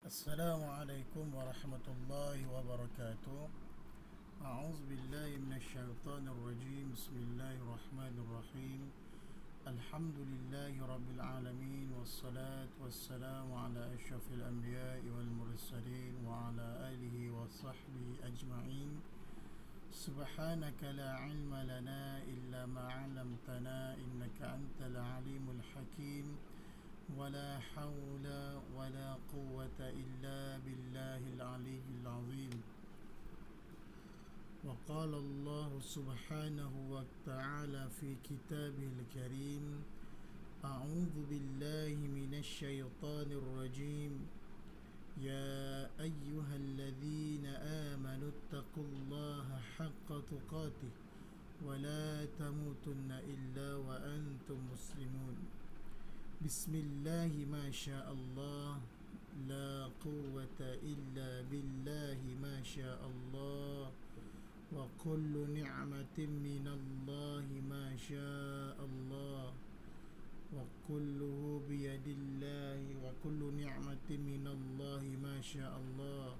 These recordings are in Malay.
Assalamualaikum warahmatullahi wabarakatuh. A'udzu billahi minasyaitonir rajim. Bismillahirrahmanirrahim. Alhamdulillahi rabbil alamin wassalatu wassalamu ala asyrafil anbiya'i wal mursalin wa ala alihi wa sahbihi ajma'in. Subhanaka la ilma lana illa ma 'allamtana innaka antal alimul hakim. ولا حول ولا قوة إلا بالله العلي العظيم. وقال الله سبحانه وتعالى في كتابه الكريم: أعوذ بالله من الشيطان الرجيم. يا أيها الذين آمنوا اتقوا الله حق تقاته ولا تموتن إلا وأنتم مسلمون. بسم الله ما شاء الله لا قوة إلا بالله ما شاء الله وكل نعمة من الله ما شاء الله وكله بيد الله وكل نعمة من الله ما شاء الله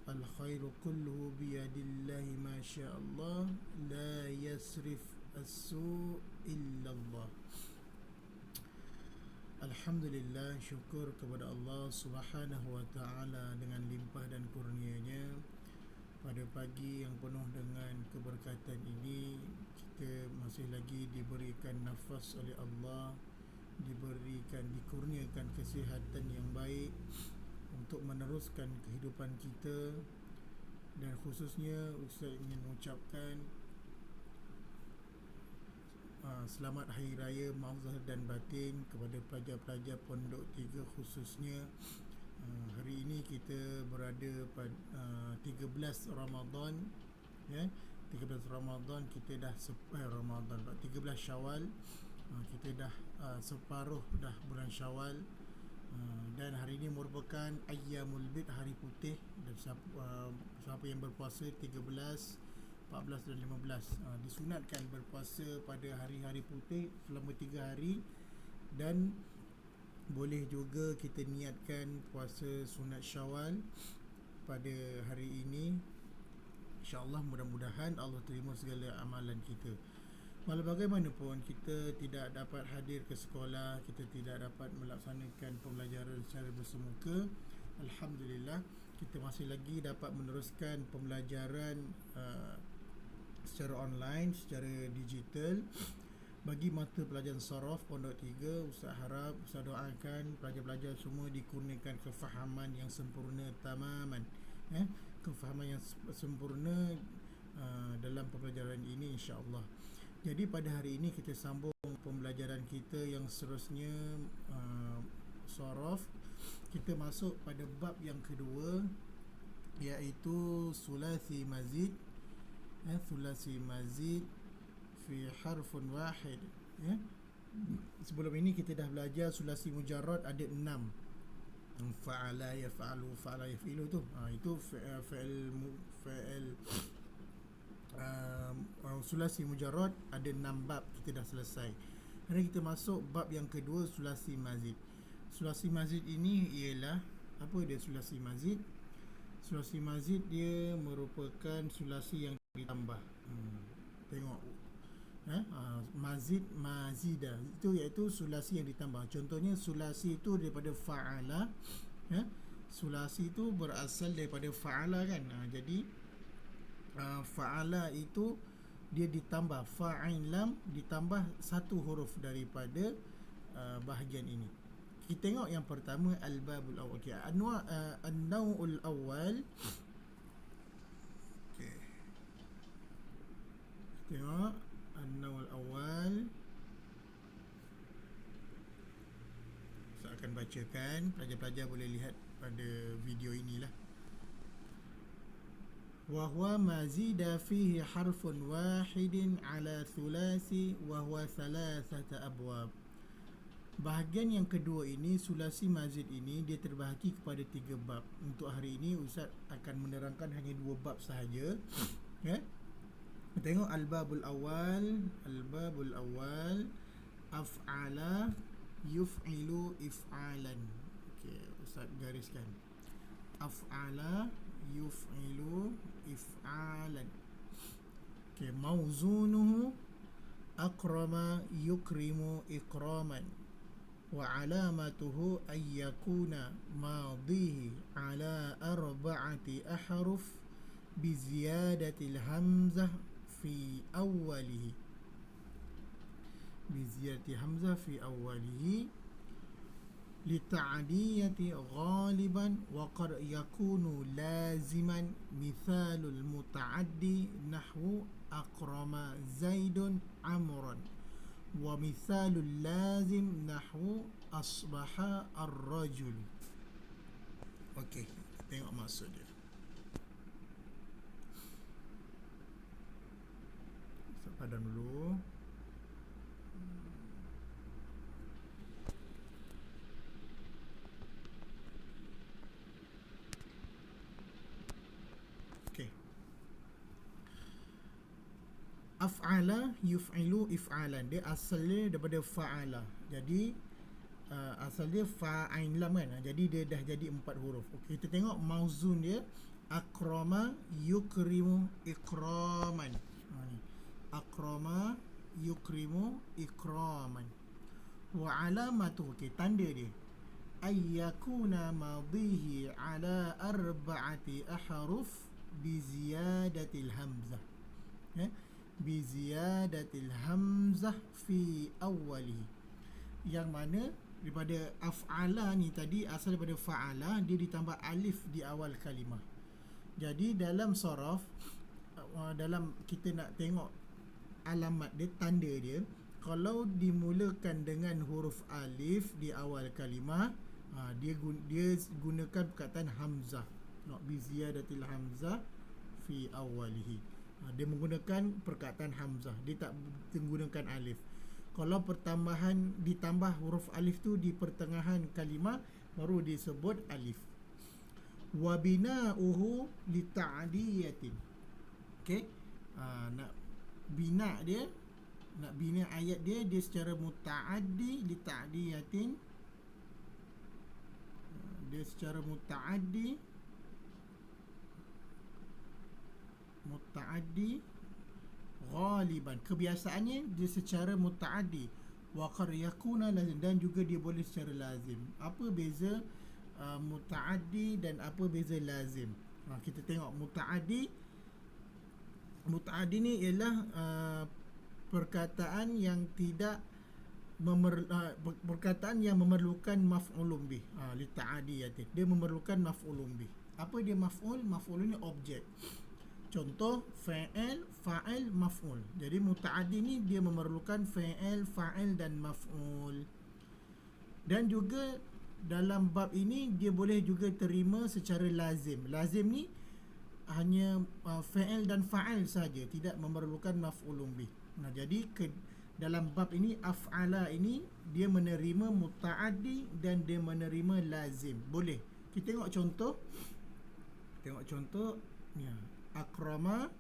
الخير كله بيد الله ما شاء الله لا يصرف السوء إلا الله. Alhamdulillah, syukur kepada Allah Subhanahu wa ta'ala dengan limpah dan kurnianya. Pada pagi yang penuh dengan keberkatan ini, kita masih lagi diberikan nafas oleh Allah, dikurniakan kesihatan yang baik untuk meneruskan kehidupan kita. Dan khususnya Ustaz ingin mengucapkan selamat Hari Raya Maaf Zahir dan Batin kepada pelajar-pelajar Pondok 3 khususnya. Hari ini kita berada pada 13 Ramadan, ya. 13 Ramadan kita dah 13 Syawal, kita dah separuh dah bulan Syawal. Dan hari ini merupakan Ayyamul Bid, hari putih. Dan siapa yang berpuasa 13, 14 dan 15 disunatkan berpuasa pada hari-hari putih selama 3 hari. Dan boleh juga kita niatkan puasa sunat Syawal pada hari ini. InsyaAllah, mudah-mudahan Allah terima segala amalan kita. Walau bagaimanapun kita tidak dapat hadir ke sekolah, kita tidak dapat melaksanakan pembelajaran secara bersemuka, Alhamdulillah kita masih lagi dapat meneruskan pembelajaran secara online, secara digital. Bagi mata pelajaran Saraf Pondok 3, Ustaz harap, Ustaz doakan pelajar-pelajar semua dikurniakan kefahaman yang sempurna tamaman, kefahaman yang sempurna dalam pembelajaran ini, insya-Allah. Jadi pada hari ini kita sambung pembelajaran kita yang seterusnya, Saraf. Kita masuk pada bab yang kedua, iaitu sulasi mazid. Sulasi mazid fi harfun wahid, ya. Sebelum ini kita dah belajar sulasi mujarrad ada 6. Fa'ala yaf'alu, fa'ala yaf'ilu tu. Itu fi'il sulasi mujarrad ada 6 bab, kita dah selesai. Hari kita masuk bab yang kedua, sulasi mazid. Sulasi mazid ini ialah apa dia? Sulasi mazid dia merupakan sulasi yang ditambah. Tengok, mazid, mazida itu iaitu sulasi yang ditambah. Contohnya sulasi itu daripada fa'ala, sulasi itu berasal daripada fa'ala, kan. Jadi fa'ala itu dia ditambah, fa'in lam ditambah satu huruf daripada bahagian ini. Kita tengok yang pertama, al-babul awal. Okay. An-naw'ul awal. Okay. Tengok an-naw'ul awal. Saya akan bacakan, pelajar-pelajar boleh lihat pada video inilah. Wa huwa mazida fihi harfun wahidin ala thulasi wa huwa thalathata abwab. Bahagian yang kedua ini, sulasi mazid ini, dia terbahagi kepada 3 bab. Untuk hari ini Ustaz akan menerangkan hanya 2 bab sahaja, ya. Tengok al-babul awal. Al-babul awal, af'ala yuf'ilu if'alan. Okey, Ustaz gariskan. af'ala yuf'ilu if'alan. Okay, mauzunuhu akrama yukrimu ikraman wa alamatuhu an yakuna madihi ala arba'ati ahruf bi ziyadatil hamzah fi awwalihi, bi ziyadati hamzah fi awwalihi لتعدية غالبا وقد يكون لازما. مثال المتعدي نحو أكرم زيد عمرا، ومثال اللازم نحو أصبح الرجل. Okey, tengok maksud dia. Padam dulu. Af'ala yuf'ilu if'alan, dia asalnya daripada fa'ala. Jadi asal dia fa'ain lam kan. Jadi dia dah jadi 4 huruf. Okey, kita tengok mauzun dia akrama yukrimu ikraman. Ni akrama yukrimu ikraman. Wa alamatuhu, okey, tanda dia ayyakuna madhihi ala arba'ati ahruf bi ziyadatil hamzah. Bi ziyadatil hamzah fi awwalihi, yang mana daripada af'ala ni tadi asal daripada fa'ala, dia ditambah alif di awal kalimah. Jadi dalam saraf, dalam kita nak tengok alamat dia, tanda dia, kalau dimulakan dengan huruf alif di awal kalimah, dia gunakan perkataan hamzah. Bi ziyadatil hamzah fi awwalihi, dia menggunakan perkataan hamzah, dia tak menggunakan alif. Kalau pertambahan ditambah huruf alif tu di pertengahan kalimah, baru disebut alif. Wa bina'uhu li ta'diyatin. Okey, nak bina dia, nak bina ayat dia, dia secara muta'addi li ta'diyatin, dia secara muta'addi ghaliban, kebiasaannya dia secara mutaaddi, wa qad yakuna lazim, dan juga dia boleh secara lazim. Apa beza mutaaddi dan apa beza lazim? Kita tengok mutaaddi ni ialah perkataan yang tidak perkataan yang memerlukan maf'ulun bih. Li ta'diyatin, dia memerlukan maf'ulun bih. Apa dia maf'ul? Maf'ul ni objek. Contoh fa'il, fa'il, maf'ul. Jadi muta'addi ni dia memerlukan fa'il, fa'il dan maf'ul. Dan juga dalam bab ini dia boleh juga terima secara lazim. Lazim ni hanya fa'il dan fa'il saja, tidak memerlukan maf'ulun bih. Jadi dalam bab ini af'ala ini dia menerima muta'addi dan dia menerima lazim. Boleh. Kita tengok contoh. Tengok contoh ni. Akrama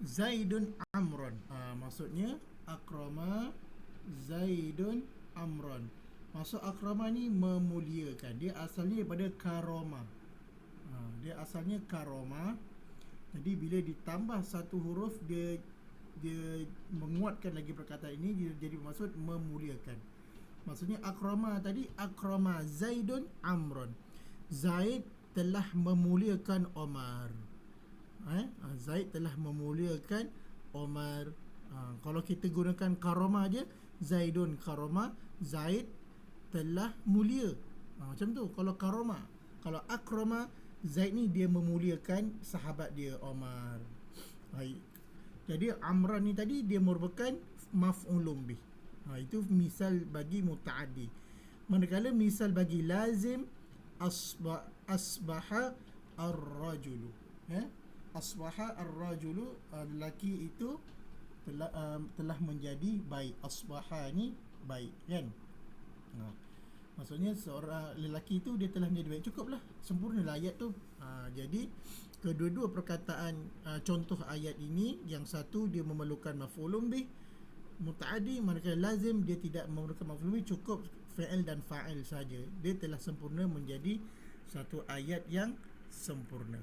Zaidun Amron. Maksudnya akrama Zaidun Amron. Maksud akrama ni memuliakan. Dia asalnya daripada karoma. Dia asalnya karoma. Jadi bila ditambah satu huruf, dia menguatkan lagi perkataan ini, dia jadi maksud memuliakan. Maksudnya akrama tadi, akrama Zaidun Amron. Zaid telah memuliakan Omar. Zaid telah memuliakan Omar. Kalau kita gunakan karoma je, Zaidun karoma, Zaid telah mulia. Macam tu kalau karoma. Kalau akrama, Zaid ni dia memuliakan sahabat dia Omar. Baik. Jadi Amran ni tadi dia merupakan maf'ulun bih. Itu misal bagi muta'addi. Manakala misal bagi lazim, asbaha ar-rajulu. Asbaha ar-rajulu, lelaki itu telah menjadi baik. Asbaha ni baik, kan? Maksudnya seorang lelaki itu dia telah menjadi baik. Cukuplah, sempurnalah ayat tu. Jadi kedua-dua perkataan contoh ayat ini, yang satu dia memerlukan maf'ulun bih muta'addi, manakala lazim dia tidak memerlukan maf'ulun bih, cukup fa'il dan fa'il saja. Dia telah sempurna menjadi satu ayat yang sempurna.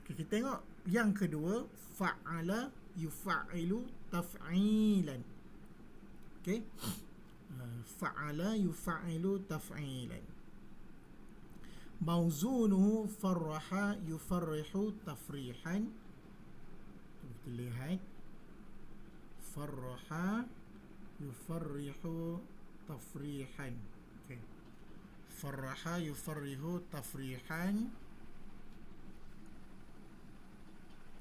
Okay, kita tengok yang kedua, fa'ala yufa'ilu taf'ilan. Okay, fa'ala yufa'ilu taf'ilan. Mauzunuhu farraha yufarrihu tafrihan. Kita lihat farraha yufarrihu tafrihan. Okay, farraha yufarrihu tafrihan.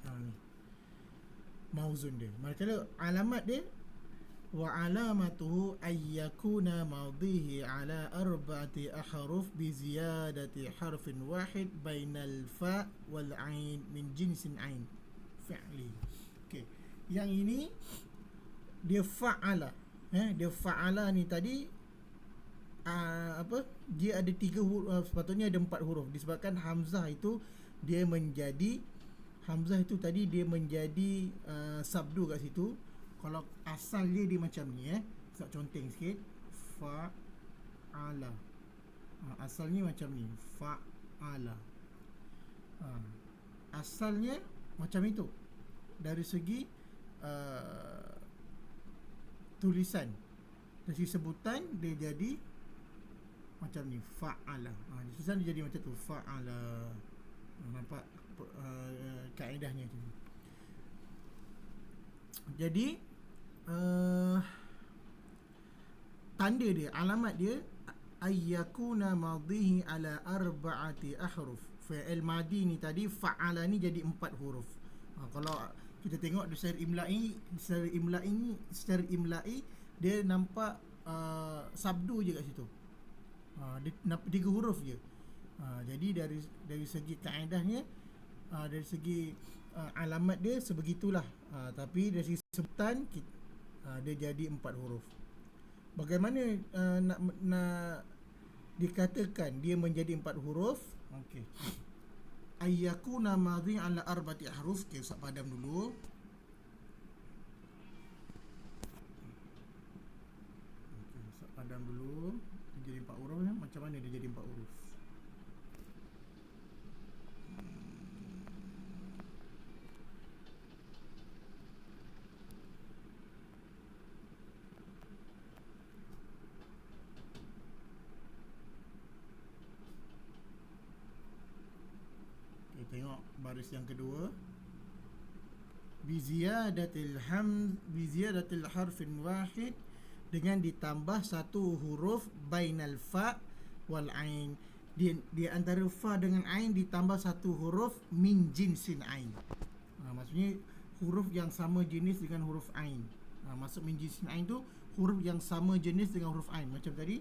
Ni mauzun dia. Manakala alamat dia, wa alamatuhu ayyakuna madhihi ala arba'ati ahruf bi ziyadati harfin wahid bainal fa wal ain min jinsin ain fi'li. Okey, yang ini dia fa'ala. Dia fa'ala ni tadi dia ada 3 huruf, sepatutnya ada 4 huruf. Disebabkan hamzah itu dia menjadi sabdu kat situ. Kalau asal dia macam ni, saya conteng sikit, fa'ala. Asalnya macam ni, fa'ala. Asalnya macam itu dari segi tulisan. Dari segi sebutan dia jadi macam ni, fa'ala. Tulisan dia jadi macam tu, fa'ala. Nampak kaedahnya tu. Jadi tanda dia, alamat dia, ayyakuna madhihi ala arba'ati ahruf. Fi'il madi ni tadi, fa'ala ni jadi 4 huruf. Kalau kita tengok secara imla'i dia nampak sabdu je kat situ. Dia nampak 3 huruf je. Jadi dari segi kaedahnya, dari segi alamat dia sebegitulah. Tapi dari segi sebutan dia jadi 4 huruf. Bagaimana nak dikatakan dia menjadi 4 huruf? Okey. Ayyakuna madhi ala arba'ati ahruf. Okey, Ustaz padam dulu. Okey, Ustaz padam dulu. Dia jadi 4 huruf. Macam mana dia jadi 4 huruf? Tengok baris yang kedua, biziyadatil harfin wahid, dengan ditambah satu huruf bainal fa wal ain, di antara fa dengan ain ditambah satu huruf min jinsin ain. Maksudnya huruf yang sama jenis dengan huruf ain. Maksud min jinsin ain tu huruf yang sama jenis dengan huruf ain. Macam tadi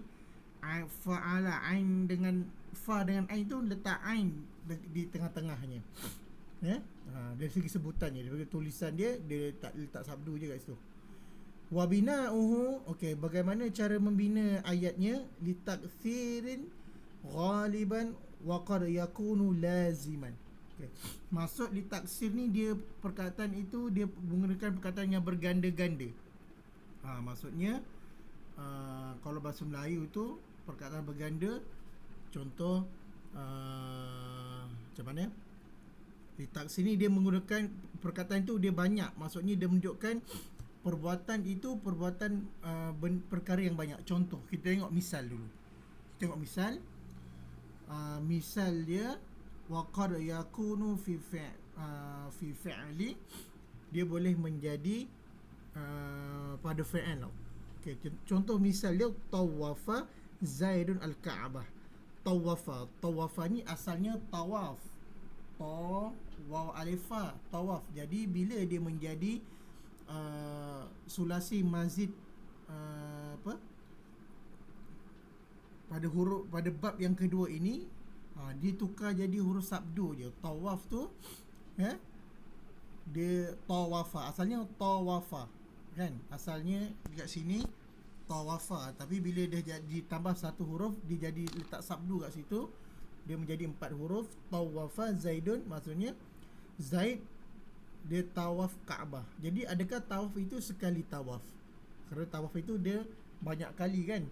fa'ala, ain dengan fa dengan ain tu letak ain di tengah-tengahnya. Dari segi sebutannya, dari tulisan dia letak sabdu je kat situ. Wa bina'uhu, okey, bagaimana cara membina ayatnya? Li taktsirin ghaliban wa qad yakunu laziman. Okey, maksud li taksir ni, dia perkataan itu dia menggunakan perkataan yang berganda-ganda. Maksudnya kalau bahasa Melayu tu perkataan berganda, contoh macam mana? Di taksir ni dia menggunakan perkataan itu dia banyak. Maksudnya dia menunjukkan perbuatan itu perbuatan perkara yang banyak. Contoh, kita tengok misal dulu. Kita tengok misal. Misal dia wa qad yakunu fi fi'li, dia boleh menjadi pada fi'il. Okey, contoh misal dia tawafa Zaidun al-Ka'bah. Tawafa ni asalnya tawaf. Waw alifa, tawaf. Jadi bila dia menjadi sulasi mazid pada bab yang kedua ini, dia tukar jadi huruf sabdu je. Tawaf tu dia tawafa, asalnya tawafa kan, asalnya dekat sini tawafa, tapi bila dia ditambah satu huruf, dia jadi letak sabdu kat situ, dia menjadi 4 huruf. Tawafa Zaidun, maksudnya Zaid dia tawaf Kaabah. Jadi adakah tawaf itu sekali tawaf? Kerana tawaf itu dia banyak kali kan.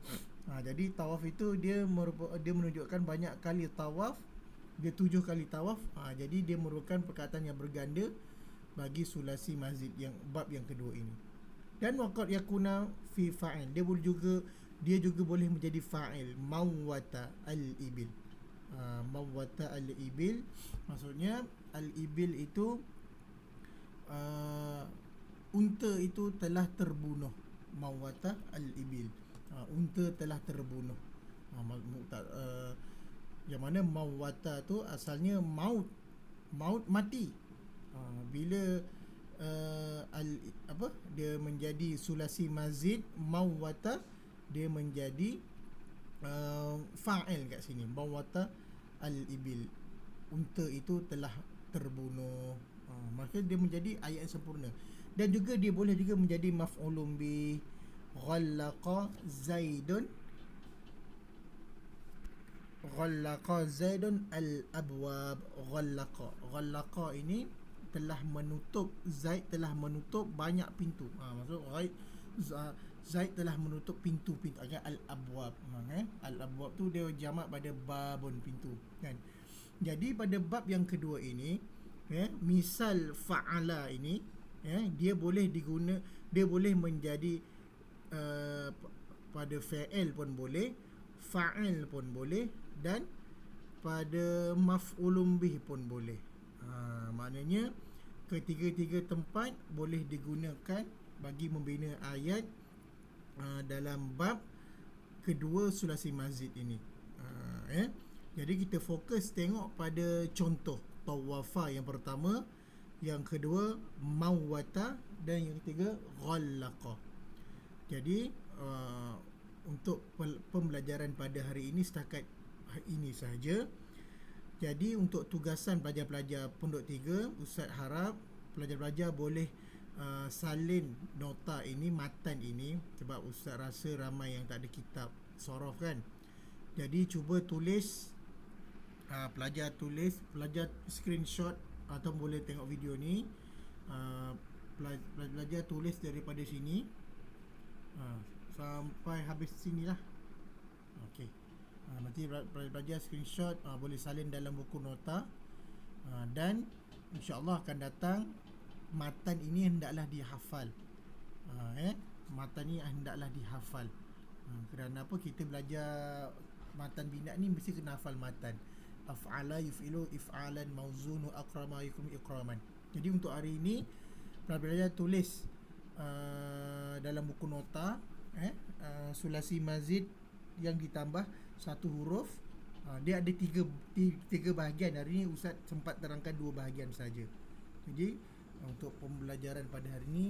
Jadi tawaf itu dia menunjukkan banyak kali tawaf dia 7 kali tawaf, jadi dia merupakan perkataan yang berganda bagi sulasi mazid yang bab yang kedua ini. Dan waqad yakuna fi fa'il, dia juga boleh menjadi fa'il, mawwata al-ibil. Mawwata al-ibil maksudnya al-ibil itu unta itu telah terbunuh. Mawwata al-ibil, unta telah terbunuh. Yang mana mawwata tu asalnya maut mati. Bila dia menjadi sulasi mazid mawwata, dia menjadi fa'il kat sini, mawwata al-ibil, unta itu telah terbunuh. Maka dia menjadi ayat sempurna. Dan juga dia boleh juga menjadi maf'ulun bi, ghallaqa zaidun al-abwab. Ghallaqa ini telah menutup, Zaid telah menutup banyak pintu. Maksud Zaid telah menutup pintu-pintu, agak al-abwab. Al-abwab tu dia jamak pada babun, pintu kan. Jadi pada bab yang kedua ini, misal fa'ala ini, dia boleh menjadi pada fa'il pun boleh, fa'il pun boleh, dan pada maf'ulun bih pun boleh. Maknanya ketiga-tiga tempat boleh digunakan bagi membina ayat dalam bab kedua sulasi mazid ini. Jadi kita fokus tengok pada contoh tawafa yang pertama, yang kedua mawwata, dan yang ketiga ghallaqa. Jadi untuk pembelajaran pada hari ini setakat ini sahaja. Jadi untuk tugasan pelajar-pelajar Pondok 3, Ustaz harap pelajar-pelajar boleh salin nota ini, matan ini, sebab Ustaz rasa ramai yang tak ada kitab sorof kan. Jadi cuba tulis, pelajar screenshot atau boleh tengok video ni, pelajar tulis daripada sini sampai habis sini lah. Okey. Nanti pelajar screenshot, boleh salin dalam buku nota, dan insya-Allah akan datang matan ini hendaklah dihafal. Matan ni hendaklah dihafal. Kerana apa? Kita belajar matan binat ni mesti kena hafal matan. Af'ala yuf'ilu if'alan mawzunu akrama yukum ikraman. Jadi untuk hari ini pelajar tulis dalam buku nota sulasi mazid yang ditambah satu huruf. Dia ada tiga bahagian. Hari ini Ustaz sempat terangkan 2 bahagian saja. Jadi untuk pembelajaran pada hari ini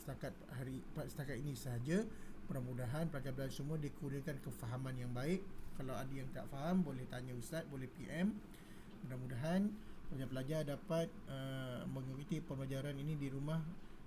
setakat ini sahaja. Mudah-mudahan pelajar-pelajar semua dikurniakan kefahaman yang baik. Kalau ada yang tak faham boleh tanya Ustaz, boleh PM. Mudah-mudahan pelajar-pelajar dapat mengikuti pembelajaran ini di rumah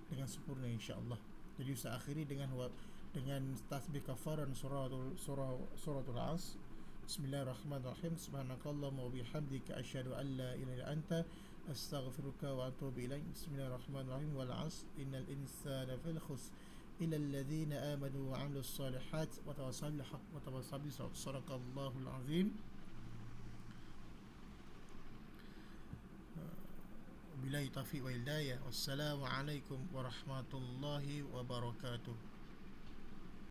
dengan sempurna insya-Allah. Jadi Ustaz akhiri dengan tasbih kafaran suratul As. Bismillahirrahmanirrahim. Subhanakallahumma wa bihamdika asyhadu an la ilaha illa anta astaghfiruka wa atubu ilaik. Bismillahirrahmanirrahim. Wal 'asr innal insana fil khusr illa alladhina amanu wa 'amilus solihat wa tawassaw bil haqq wa tawassaw bis sabr. Sadaqallahul azim. Billahi taufiq wa hidayah. Wassalamu alaikum warahmatullahi wabarakatuh.